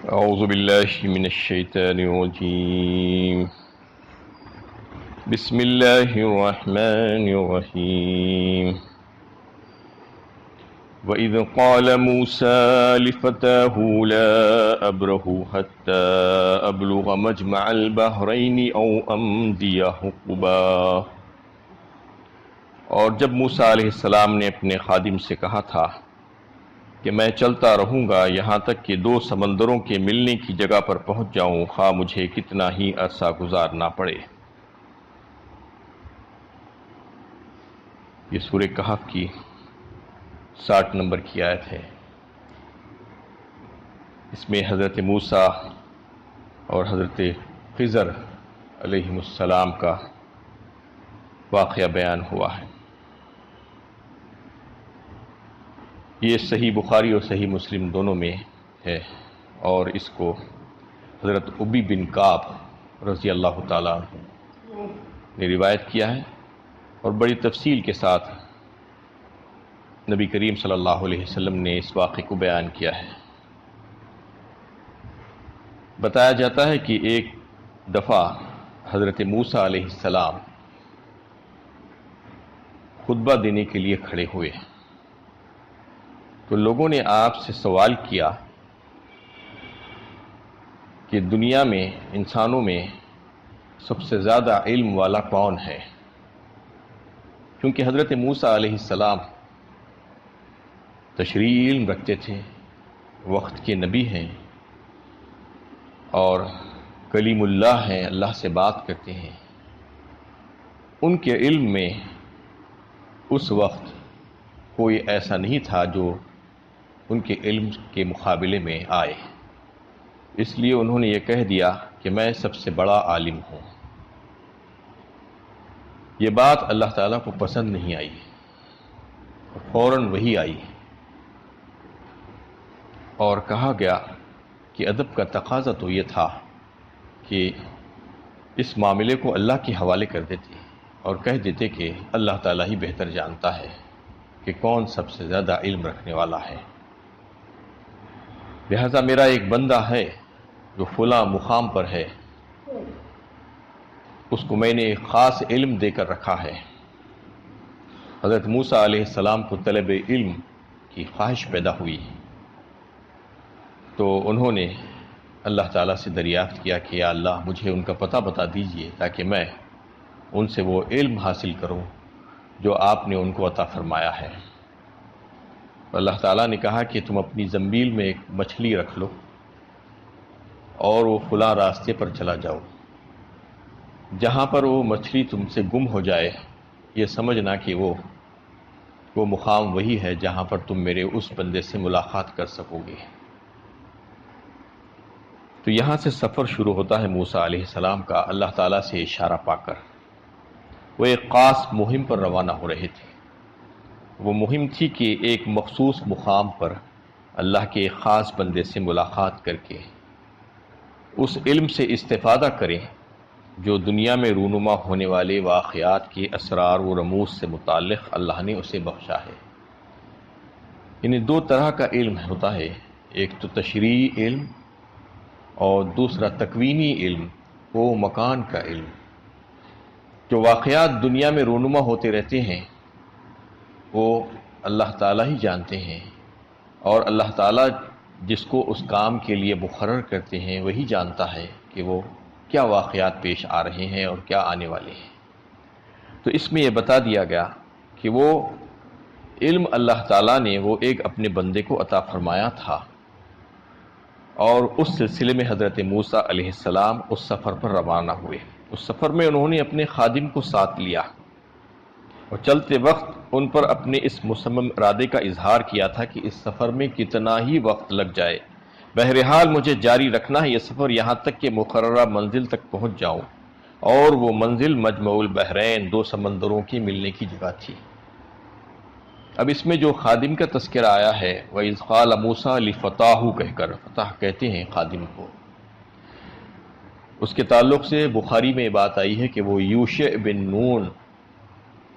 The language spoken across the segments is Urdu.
أعوذ بالله من الشيطان الرجيم. بسم الله الرحمن الرحيم. وإذ قال موسى لفتاه لا أبره حتى أبلغ مجمع البحرين أو أمضي حقبا. اور جب موسیٰ علیہ السلام نے اپنے خادم سے کہا تھا کہ میں چلتا رہوں گا یہاں تک کہ دو سمندروں کے ملنے کی جگہ پر پہنچ جاؤں، خواہ مجھے کتنا ہی عرصہ گزارنا پڑے۔ یہ سورہ کہف کی 60 نمبر کی آیت ہے۔ اس میں حضرت موسیٰ اور حضرت خضر علیہ السلام کا واقعہ بیان ہوا ہے۔ یہ صحیح بخاری اور صحیح مسلم دونوں میں ہے، اور اس کو حضرت ابی بن کعب رضی اللہ تعالیٰ عنہ نے روایت کیا ہے، اور بڑی تفصیل کے ساتھ نبی کریم صلی اللہ علیہ وسلم نے اس واقعے کو بیان کیا ہے۔ بتایا جاتا ہے کہ ایک دفعہ حضرت موسیٰ علیہ السلام خطبہ دینے کے لیے کھڑے ہوئے تو لوگوں نے آپ سے سوال کیا کہ دنیا میں انسانوں میں سب سے زیادہ علم والا کون ہے؟ کیونکہ حضرت موسیٰ علیہ السلام تشریعی علم رکھتے تھے، وقت کے نبی ہیں اور کلیم اللہ ہیں، اللہ سے بات کرتے ہیں۔ ان کے علم میں اس وقت کوئی ایسا نہیں تھا جو ان کے علم کے مقابلے میں آئے، اس لیے انہوں نے یہ کہہ دیا کہ میں سب سے بڑا عالم ہوں۔ یہ بات اللہ تعالیٰ کو پسند نہیں آئی، فوراً وحی آئی اور کہا گیا کہ ادب کا تقاضا تو یہ تھا کہ اس معاملے کو اللہ کے حوالے کر دیتے اور کہہ دیتے کہ اللہ تعالیٰ ہی بہتر جانتا ہے کہ کون سب سے زیادہ علم رکھنے والا ہے۔ لہذا میرا ایک بندہ ہے جو فلاں مقام پر ہے، اس کو میں نے ایک خاص علم دے کر رکھا ہے۔ حضرت موسیٰ علیہ السلام کو طلب علم کی خواہش پیدا ہوئی تو انہوں نے اللہ تعالیٰ سے دریافت کیا کہ یا اللہ مجھے ان کا پتہ بتا دیجئے تاکہ میں ان سے وہ علم حاصل کروں جو آپ نے ان کو عطا فرمایا ہے۔ اللہ تعالیٰ نے کہا کہ تم اپنی زنبیل میں ایک مچھلی رکھ لو اور وہ فلاں راستے پر چلا جاؤ، جہاں پر وہ مچھلی تم سے گم ہو جائے یہ سمجھنا کہ وہ مقام وہی ہے جہاں پر تم میرے اس بندے سے ملاقات کر سکو گے۔ تو یہاں سے سفر شروع ہوتا ہے موسیٰ علیہ السلام کا، اللہ تعالیٰ سے اشارہ پا کر وہ ایک خاص مہم پر روانہ ہو رہے تھے۔ وہ مہم تھی کہ ایک مخصوص مقام پر اللہ کے ایک خاص بندے سے ملاقات کر کے اس علم سے استفادہ کریں جو دنیا میں رونما ہونے والے واقعات کے اسرار و رموز سے متعلق اللہ نے اسے بخشا ہے۔ انہیں دو طرح کا علم ہوتا ہے، ایک تو تشریعی علم اور دوسرا تکوینی علم، وہ مکان کا علم۔ جو واقعات دنیا میں رونما ہوتے رہتے ہیں وہ اللہ تعالیٰ ہی جانتے ہیں، اور اللہ تعالیٰ جس کو اس کام کے لیے مقرر کرتے ہیں وہی جانتا ہے کہ وہ کیا واقعات پیش آ رہے ہیں اور کیا آنے والے ہیں۔ تو اس میں یہ بتا دیا گیا کہ وہ علم اللہ تعالیٰ نے وہ ایک اپنے بندے کو عطا فرمایا تھا، اور اس سلسلے میں حضرت موسیٰ علیہ السلام اس سفر پر روانہ ہوئے۔ اس سفر میں انہوں نے اپنے خادم کو ساتھ لیا اور چلتے وقت ان پر اپنے اس مصمم ارادے کا اظہار کیا تھا کہ اس سفر میں کتنا ہی وقت لگ جائے، بہرحال مجھے جاری رکھنا ہے یہ سفر یہاں تک کہ مقررہ منزل تک پہنچ جاؤں، اور وہ منزل مجمع البحرین، دو سمندروں کی ملنے کی جگہ تھی۔ اب اس میں جو خادم کا تذکرہ آیا ہے وَإِذْ قَالَ مُوسَىٰ لِفَتَاهُ کہہ کر، فتح کہتے ہیں خادم کو، اس کے تعلق سے بخاری میں بات آئی ہے کہ وہ یوشع بن نون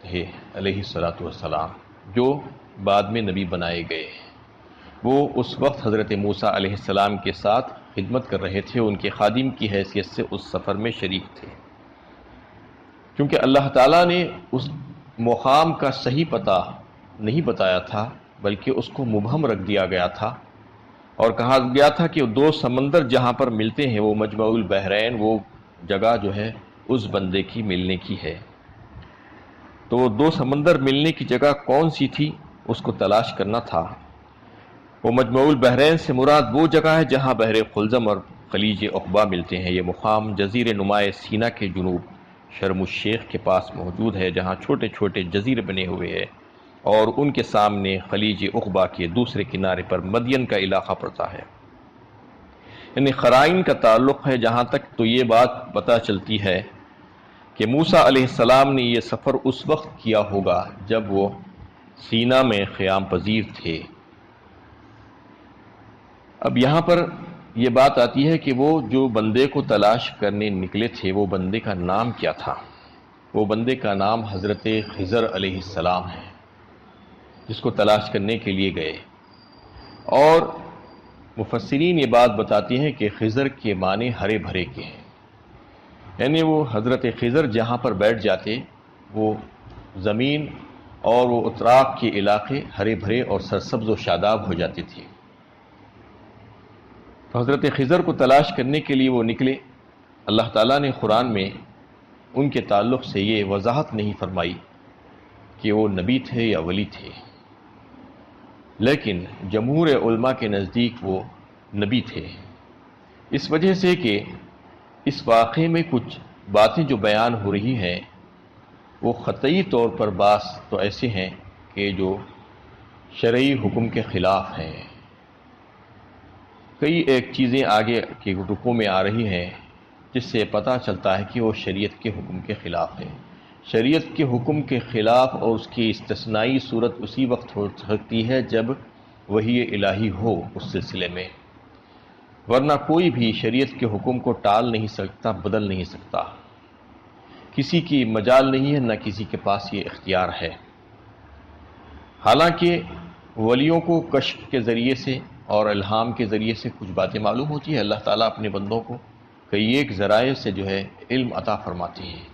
تھے علیہ السلام، جو بعد میں نبی بنائے گئے۔ وہ اس وقت حضرت موسیٰ علیہ السلام کے ساتھ خدمت کر رہے تھے، ان کے خادم کی حیثیت سے اس سفر میں شریک تھے۔ کیونکہ اللہ تعالیٰ نے اس مقام کا صحیح پتہ نہیں بتایا تھا، بلکہ اس کو مبہم رکھ دیا گیا تھا، اور کہا گیا تھا کہ دو سمندر جہاں پر ملتے ہیں وہ مجمع البحرین، وہ جگہ جو ہے اس بندے کی ملنے کی ہے۔ تو وہ دو سمندر ملنے کی جگہ کون سی تھی اس کو تلاش کرنا تھا۔ وہ مجمع البحرین سے مراد وہ جگہ ہے جہاں بحر قلزم اور خلیج عقبہ ملتے ہیں۔ یہ مقام جزیرے نمائے سینا کے جنوب شرم الشیخ کے پاس موجود ہے، جہاں چھوٹے چھوٹے جزیرے بنے ہوئے ہیں، اور ان کے سامنے خلیج عقبہ کے دوسرے کنارے پر مدین کا علاقہ پڑتا ہے۔ یعنی قرائن کا تعلق ہے جہاں تک، تو یہ بات پتہ چلتی ہے کہ موسیٰ علیہ السلام نے یہ سفر اس وقت کیا ہوگا جب وہ سینا میں قیام پذیر تھے۔ اب یہاں پر یہ بات آتی ہے کہ وہ جو بندے کو تلاش کرنے نکلے تھے وہ بندے کا نام کیا تھا؟ وہ بندے کا نام حضرت خضر علیہ السلام ہے، جس کو تلاش کرنے کے لیے گئے۔ اور مفسرین یہ بات بتاتے ہیں کہ خضر کے معنی ہرے بھرے کے ہیں، یعنی وہ حضرت خضر جہاں پر بیٹھ جاتے وہ زمین اور وہ اطراف کے علاقے ہرے بھرے اور سرسبز و شاداب ہو جاتے تھے۔ تو حضرت خضر کو تلاش کرنے کے لیے وہ نکلے۔ اللہ تعالیٰ نے قرآن میں ان کے تعلق سے یہ وضاحت نہیں فرمائی کہ وہ نبی تھے یا ولی تھے، لیکن جمہور علماء کے نزدیک وہ نبی تھے، اس وجہ سے کہ اس واقعے میں کچھ باتیں جو بیان ہو رہی ہیں وہ قطعی طور پر بعض تو ایسے ہیں کہ جو شرعی حکم کے خلاف ہیں۔ کئی ایک چیزیں آگے کے رکوع میں آ رہی ہیں جس سے پتہ چلتا ہے کہ وہ شریعت کے حکم کے خلاف ہے۔ شریعت کے حکم کے خلاف اور اس کی استثنائی صورت اسی وقت ہو سکتی ہے جب وحی الہی ہو اس سلسلے میں، ورنہ کوئی بھی شریعت کے حکم کو ٹال نہیں سکتا، بدل نہیں سکتا۔ کسی کی مجال نہیں ہے، نہ کسی کے پاس یہ اختیار ہے۔ حالانکہ ولیوں کو کشف کے ذریعے سے اور الہام کے ذریعے سے کچھ باتیں معلوم ہوتی ہے۔ اللہ تعالیٰ اپنے بندوں کو کئی ایک ذرائع سے جو ہے علم عطا فرماتے ہیں،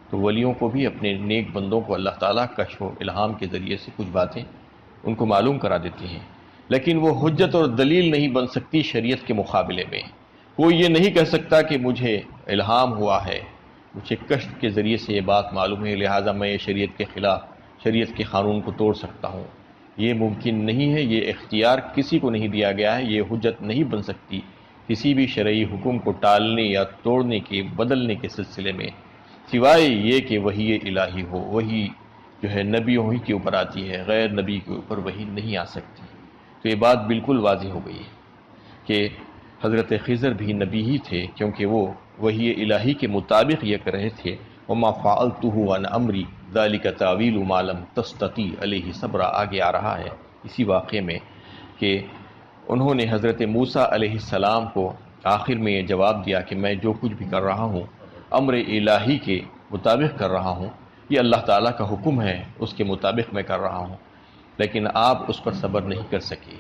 تو ولیوں کو بھی اپنے نیک بندوں کو اللہ تعالیٰ کشف و الہام کے ذریعے سے کچھ باتیں ان کو معلوم کرا دیتی ہیں، لیکن وہ حجت اور دلیل نہیں بن سکتی شریعت کے مقابلے میں۔ کوئی یہ نہیں کہہ سکتا کہ مجھے الہام ہوا ہے، مجھے کشف کے ذریعے سے یہ بات معلوم ہے، لہٰذا میں یہ شریعت کے خلاف شریعت کے قانون کو توڑ سکتا ہوں۔ یہ ممکن نہیں ہے، یہ اختیار کسی کو نہیں دیا گیا ہے، یہ حجت نہیں بن سکتی کسی بھی شرعی حکم کو ٹالنے یا توڑنے کے بدلنے کے سلسلے میں، سوائے یہ کہ وحی الہی ہو۔ وحی جو ہے نبیوں ہی کے اوپر آتی ہے، غیر نبی کے اوپر وحی نہیں آ سکتی۔ تو یہ بات بالکل واضح ہو گئی کہ حضرت خضر بھی نبی ہی تھے، کیونکہ وہ وحی الہی کے مطابق یہ کر رہے تھے۔ وما فعلته عن امری ذلك تاویل ما لم تستطیع علیہ صبرا، آگے آ رہا ہے اسی واقعے میں کہ انہوں نے حضرت موسیٰ علیہ السلام کو آخر میں یہ جواب دیا کہ میں جو کچھ بھی کر رہا ہوں امر الہی کے مطابق کر رہا ہوں، یہ اللہ تعالیٰ کا حکم ہے، اس کے مطابق میں کر رہا ہوں، لیکن آپ اس پر صبر نہیں کر سکے۔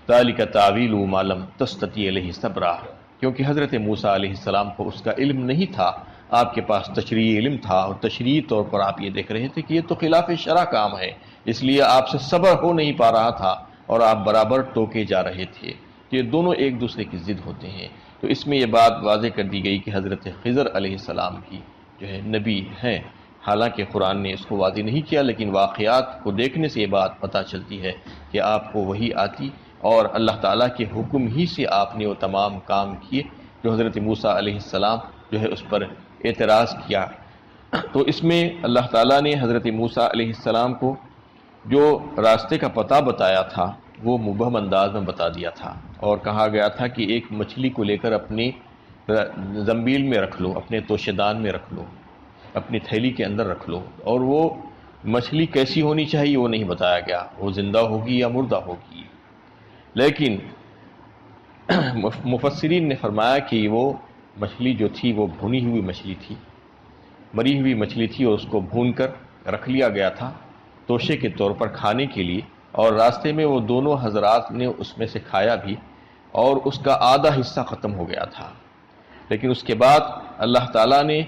ذالک تعویل ما لم تستطیع علیہ صبرا، کیونکہ حضرت موسیٰ علیہ السلام کو اس کا علم نہیں تھا، آپ کے پاس تشریعی علم تھا، اور تشریعی طور پر آپ یہ دیکھ رہے تھے کہ یہ تو خلاف شرع کام ہے، اس لیے آپ سے صبر ہو نہیں پا رہا تھا اور آپ برابر ٹوکے جا رہے تھے۔ یہ دونوں ایک دوسرے کی ضد ہوتے ہیں۔ تو اس میں یہ بات واضح کر دی گئی کہ حضرت خضر علیہ السلام بھی جو ہے نبی ہیں، حالانکہ قرآن نے اس کو واضح نہیں کیا، لیکن واقعات کو دیکھنے سے یہ بات پتہ چلتی ہے کہ آپ کو وحی آتی اور اللہ تعالیٰ کے حکم ہی سے آپ نے وہ تمام کام کیے جو حضرت موسیٰ علیہ السلام جو ہے اس پر اعتراض کیا۔ تو اس میں اللہ تعالیٰ نے حضرت موسیٰ علیہ السلام کو جو راستے کا پتہ بتایا تھا وہ مبہم انداز میں بتا دیا تھا، اور کہا گیا تھا کہ ایک مچھلی کو لے کر اپنی زنبیل میں رکھ لو، اپنے توشے دان میں رکھ لو، اپنی تھیلی کے اندر رکھ لو، اور وہ مچھلی کیسی ہونی چاہیے وہ نہیں بتایا گیا، وہ زندہ ہوگی یا مردہ ہوگی، لیکن مفسرین نے فرمایا کہ وہ مچھلی جو تھی وہ بھونی ہوئی مچھلی تھی، مری ہوئی مچھلی تھی، اور اس کو بھون کر رکھ لیا گیا تھا توشے کے طور پر کھانے کے لیے، اور راستے میں وہ دونوں حضرات نے اس میں سے کھایا بھی، اور اس کا آدھا حصہ ختم ہو گیا تھا، لیکن اس کے بعد اللہ تعالیٰ نے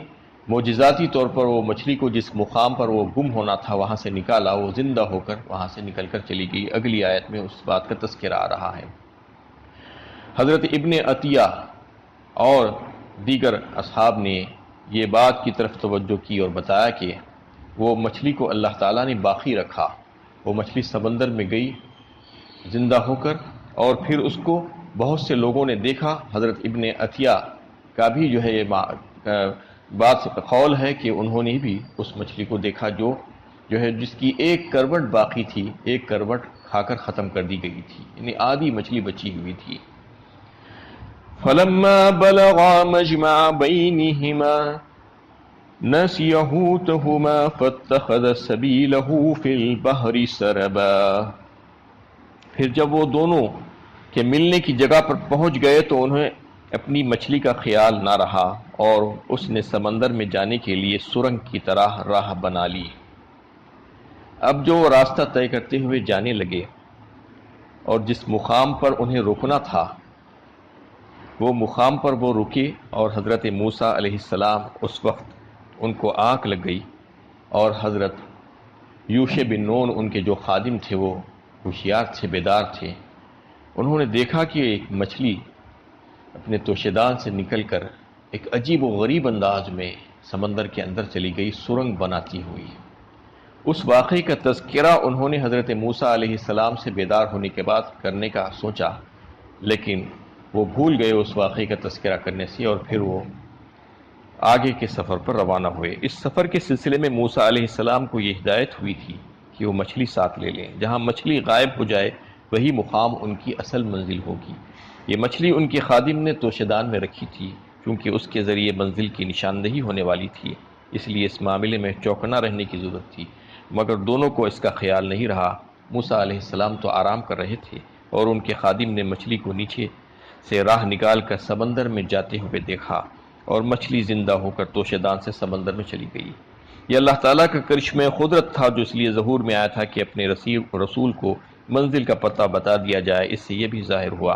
معجزاتی طور پر وہ مچھلی کو جس مقام پر وہ گم ہونا تھا وہاں سے نکالا، وہ زندہ ہو کر وہاں سے نکل کر چلی گئی۔ اگلی آیت میں اس بات کا تذکرہ آ رہا ہے۔ حضرت ابن عطیہ اور دیگر اصحاب نے یہ بات کی طرف توجہ کی اور بتایا کہ وہ مچھلی کو اللہ تعالیٰ نے باقی رکھا، وہ مچھلی سمندر میں گئی زندہ ہو کر، اور پھر اس کو بہت سے لوگوں نے دیکھا۔ حضرت ابن عطیہ کا بھی جو ہے یہ بات قول ہے کہ انہوں نے بھی اس مچھلی کو دیکھا جو ہے جس کی ایک کروٹ باقی تھی، ایک کروٹ کھا کر ختم کر دی گئی تھی، یعنی آدھی مچھلی بچی ہوئی تھی۔ فَلَمَّا بَلَغَا مَجْمَعَ بَيْنِهِمَا نَسِيَ حُوتَهُمَا فَاتَّخَذَ سَبِيلَهُ فِي الْبَحْرِ سَرَبًا۔ پھر جب وہ دونوں کے ملنے کی جگہ پر پہنچ گئے تو انہیں اپنی مچھلی کا خیال نہ رہا اور اس نے سمندر میں جانے کے لیے سرنگ کی طرح راہ بنا لی۔ اب جو وہ راستہ طے کرتے ہوئے جانے لگے اور جس مقام پر انہیں رکنا تھا وہ مقام پر وہ رکے، اور حضرت موسیٰ علیہ السلام اس وقت ان کو آنکھ لگ گئی، اور حضرت یوشع بن نون ان کے جو خادم تھے وہ ہوشیار تھے، بیدار تھے، انہوں نے دیکھا کہ ایک مچھلی اپنے توشیدان سے نکل کر ایک عجیب و غریب انداز میں سمندر کے اندر چلی گئی، سرنگ بناتی ہوئی۔ اس واقعے کا تذکرہ انہوں نے حضرت موسیٰ علیہ السلام سے بیدار ہونے کے بعد کرنے کا سوچا، لیکن وہ بھول گئے اس واقعے کا تذکرہ کرنے سے، اور پھر وہ آگے کے سفر پر روانہ ہوئے۔ اس سفر کے سلسلے میں موسیٰ علیہ السلام کو یہ ہدایت ہوئی تھی کہ وہ مچھلی ساتھ لے لیں، جہاں مچھلی غائب ہو جائے وہی مقام ان کی اصل منزل ہوگی۔ یہ مچھلی ان کے خادم نے توشیدان میں رکھی تھی، کیونکہ اس کے ذریعے منزل کی نشاندہی ہونے والی تھی، اس لیے اس معاملے میں چوکنا رہنے کی ضرورت تھی، مگر دونوں کو اس کا خیال نہیں رہا۔ موسیٰ علیہ السلام تو آرام کر رہے تھے اور ان کے خادم نے مچھلی کو نیچے سے راہ نکال کر سمندر میں جاتے ہوئے دیکھا، اور مچھلی زندہ ہو کر توشیدان سے سمندر میں چلی گئی۔ یہ اللہ تعالیٰ کا کرشمہ قدرت تھا، جو اس لیے ظہور میں آیا تھا کہ اپنے رسول کو منزل کا پتہ بتا دیا جائے۔ اس سے یہ بھی ظاہر ہوا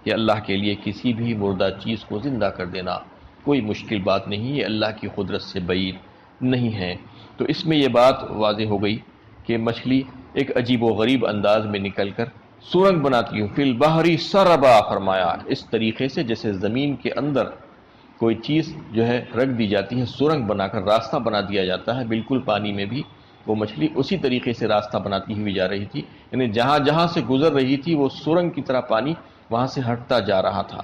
کہ اللہ کے لیے کسی بھی مردہ چیز کو زندہ کر دینا کوئی مشکل بات نہیں، یہ اللہ کی قدرت سے بعید نہیں ہے۔ تو اس میں یہ بات واضح ہو گئی کہ مچھلی ایک عجیب و غریب انداز میں نکل کر سرنگ بناتی ہوں، فی البحر سربا، فرمایا اس طریقے سے جیسے زمین کے اندر کوئی چیز جو ہے رکھ دی جاتی ہے، سرنگ بنا کر راستہ بنا دیا جاتا ہے، بالکل پانی میں بھی وہ مچھلی اسی طریقے سے راستہ بناتی ہوئی جا رہی تھی، یعنی جہاں جہاں سے گزر رہی تھی وہ سرنگ کی طرح پانی وہاں سے ہٹتا جا رہا تھا۔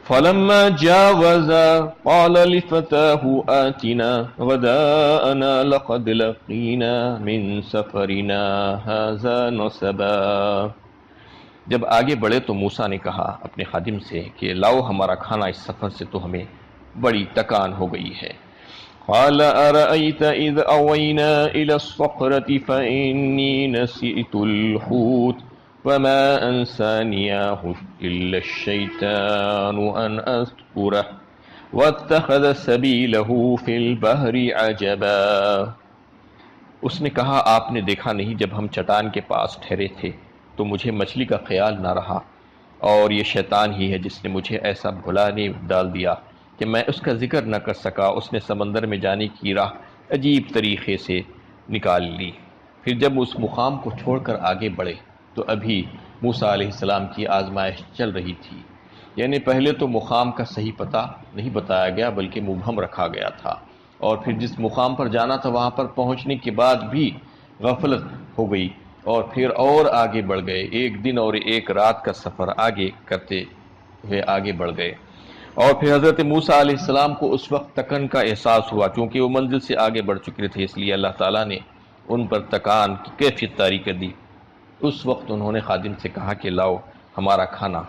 فَلَمَّا جَاوَزَا قَالَ لِفَتَاهُ آتِنَا غَدَاءَنَا لَقَدْ لَقِينَا مِن سَفَرِنَا هَذَا نَصَبًا۔ جب آگے بڑھے تو موسیٰ نے کہا اپنے خادم سے کہ لاؤ ہمارا کھانا، اس سفر سے تو ہمیں بڑی تکان ہو گئی ہے۔ قَالَ أَرَأَيْتَ إِذْ أَوَيْنَا إِلَى الصَّخْرَةِ فَإِنِّي نَسِيتُ الْحُوتَ وَمَا أَنسَانِيَهُ إِلَّا الشَّيْطَانُ أَنْ أَذْكُرَهُ وَاتَّخَذَ سَبِيلَهُ فِي الْبَحْرِ عَجَبًا۔ اس نے کہا آپ نے دیکھا نہیں جب ہم چٹان کے پاس ٹھہرے تھے تو مجھے مچھلی کا خیال نہ رہا، اور یہ شیطان ہی ہے جس نے مجھے ایسا بھلانے ڈال دیا کہ میں اس کا ذکر نہ کر سکا۔ اس نے سمندر میں جانے کی راہ عجیب طریقے سے نکال لی۔ پھر جب اس مقام کو چھوڑ کر آگے بڑھے تو ابھی موسیٰ علیہ السلام کی آزمائش چل رہی تھی، یعنی پہلے تو مقام کا صحیح پتہ نہیں بتایا گیا بلکہ مبہم رکھا گیا تھا، اور پھر جس مقام پر جانا تھا وہاں پر پہنچنے کے بعد بھی غفلت ہو گئی، اور پھر اور آگے بڑھ گئے، ایک دن اور ایک رات کا سفر آگے کرتے ہوئے آگے بڑھ گئے۔ اور پھر حضرت موسیٰ علیہ السلام کو اس وقت تکن کا احساس ہوا، چونکہ وہ منزل سے آگے بڑھ چکے تھے، اس لیے اللہ تعالیٰ نے ان پر تکان کی کیفیت طاری کر دی۔ اس وقت انہوں نے خادم سے کہا کہ لاؤ ہمارا کھانا،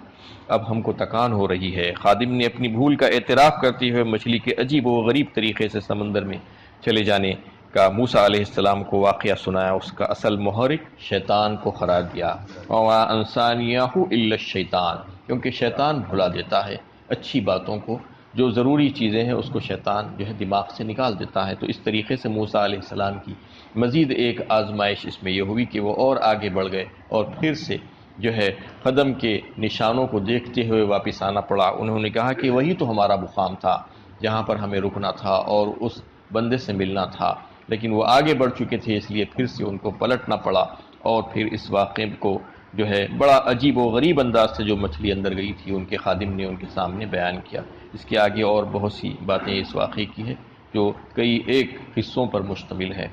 اب ہم کو تکان ہو رہی ہے۔ خادم نے اپنی بھول کا اعتراف کرتے ہوئے مچھلی کے عجیب و غریب طریقے سے سمندر میں چلے جانے کا موسیٰ علیہ السلام کو واقعہ سنایا۔ اس کا اصل محرک شیطان کو قرار دیا، وَمَا أَنسَانِيَهُ إِلَّا الشَّيْطَانُ، کیونکہ شیطان بھلا دیتا ہے اچھی باتوں کو، جو ضروری چیزیں ہیں اس کو شیطان جو ہے دماغ سے نکال دیتا ہے۔ تو اس طریقے سے موسیٰ علیہ السلام کی مزید ایک آزمائش اس میں یہ ہوئی کہ وہ اور آگے بڑھ گئے، اور پھر سے جو ہے قدم کے نشانوں کو دیکھتے ہوئے واپس آنا پڑا۔ انہوں نے کہا کہ وہی تو ہمارا مقام تھا جہاں پر ہمیں رکنا تھا اور اس بندے سے ملنا تھا، لیکن وہ آگے بڑھ چکے تھے، اس لیے پھر سے ان کو پلٹنا پڑا۔ اور پھر اس واقعے کو جو ہے بڑا عجیب و غریب انداز سے جو مچھلی اندر گئی تھی ان کے خادم نے ان کے سامنے بیان کیا۔ اس کے آگے اور بہت سی باتیں اس واقعے کی ہیں جو کئی ایک حصوں پر مشتمل ہے،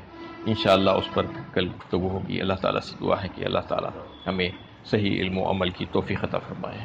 انشاءاللہ اس پر کل گفتگو ہوگی۔ اللہ تعالیٰ سے دعا ہے کہ اللہ تعالیٰ ہمیں صحیح علم و عمل کی توفیق عطا فرمائے۔